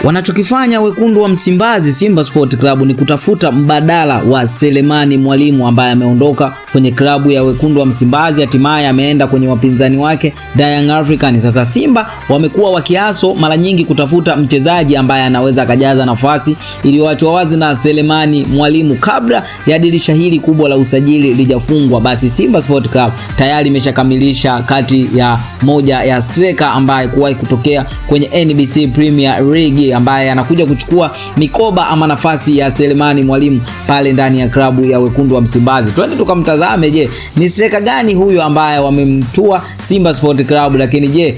Wanachokifanya wekundu wa Msimbazi Simba Sport Club ni kutafuta mbadala wa Selemani Mwalimu ambaye ameondoka kwenye klabu ya wekundu wa Msimbazi, hatimaye ameenda kwenye wapinzani wake Young Africans. Sasa Simba wamekuwa wakiaso mara nyingi kutafuta mchezaji ambaye anaweza akajaza nafasi iliyoachwa wazi na Selemani Mwalimu kabla ya dirisha hili kubwa la usajili lijafungwa. Basi Simba Sport Club tayari imeshakamilisha kati ya moja ya striker ambaye kuwahi kutokea kwenye NBC Premier League ambaye anakuja kuchukua mikoba ama nafasi ya Selemani Mwalimu pale ndani ya klabu ya wekundu wa Msimbazi. Twende tukamtazame, je, ni striker gani huyu ambaye wamemtua Simba Sport Club, lakini je,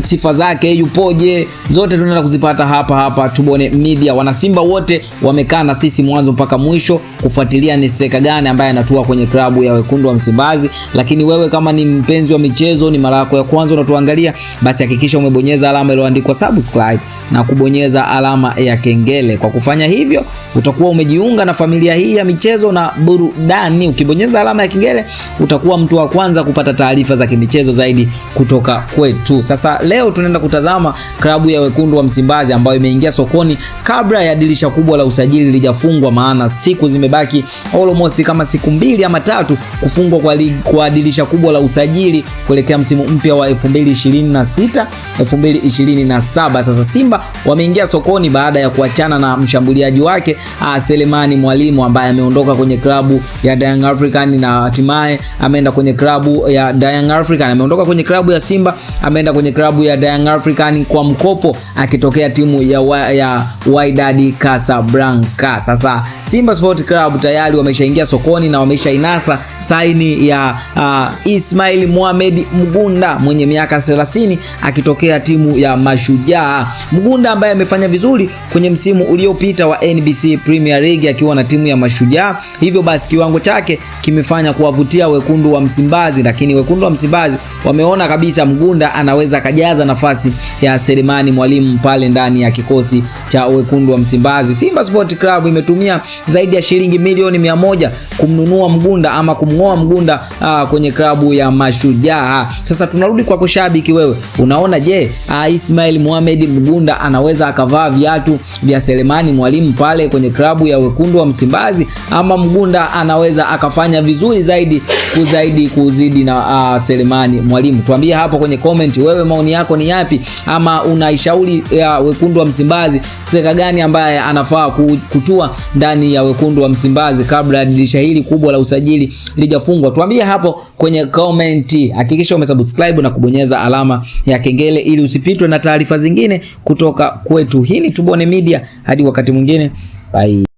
sifa zake yupoje? Zote tunaenda kuzipata hapa Tubone Media. Wana Simba wote wamekaa na sisi mwanzo mpaka mwisho kufuatilia ni striker gani ambaye anatua kwenye klabu ya wekundu wa Msimbazi. Lakini wewe kama ni mpenzi wa michezo, ni mara yako ya kwanza unatuangalia, basi hakikisha umebonyeza alama iliyoandikwa subscribe na kubonyeza alama ya kengele. Kwa kufanya hivyo utakuwa umejiunga na familia hii ya michezo na burudani. Ukibonyeza alama ya kengele utakuwa mtu wa kwanza kupata taarifa za kimichezo zaidi kutoka kwetu. Sasa leo tunaenda kutazama klabu ya wekundu wa Msimbazi ambayo imeingia sokoni kabla ya dirisha kubwa la usajili lijafungwa, maana siku zimebaki almost kama siku 2 ama 3 kufungwa kwa dirisha kubwa la usajili kuelekea msimu mpya wa 2026 2027. Sasa Simba wameingia sokoni baada ya kuachana na mshambuliaji wake Selemani Mwalimu ambaye ameondoka kwenye klabu ya Young African na hatimaye ameenda kwenye klabu ya Young African. Ameondoka kwenye klabu ya Simba, ameenda kwenye klabu ya Young African kwa mkopo akitokea timu ya Wydad Casablanca. Sasa Simba Sport Club tayari wameshaingia sokoni na wameshainasa saini ya Ismail Mohamed Mgunda mwenye miaka 30 akitokea timu ya Mashujaa. Mgunda ambaye amefanya vizuri kwenye msimu uliopita wa NBC Premier League akiwa na timu ya Mashujaa, hivyo basi kiwango chake kimefanya kuwavutia wekundu wa Msimbazi, lakini wekundu wa Msimbazi wameona kabisa Mgunda anaweza kajaza nafasi ya Selemani Mwalimu pale ndani ya kikosi cha wekundu wa Msimbazi. Simba Sport Club imetumia zaidi ya shilingi milioni 100 kumnunua Mgunda ama kumngoa Mgunda kwenye klabu ya Mashujaa. Sasa tunarudi kwa kushabiki, wewe unaona je, Ismail Mohamed Mgunda anaweza akavaa viatu vya Selemani Mwalimu pale kwenye klabu ya wekundu wa Msimbazi, ama Mgunda anaweza akafanya vizuri zaidi kuzidi na Selemani Mwalimu? Tuambie hapo kwenye comment, wewe maoni yako ni yapi, ama unaishauri ya wekundu wa Msimbazi striker gani ambaye anafaa kutua ndani ya wekundu wa Msimbazi kabla ya dirisha hili kubwa la usajili lijafungwa? Tuambie hapo kwenye comment. Hakikisha umesubscribe na kubonyeza alama ya kengele ili usipitwe na taarifa zingine kutoka kwetu. Hii ni Tubone Media, hadi wakati mwingine, bye.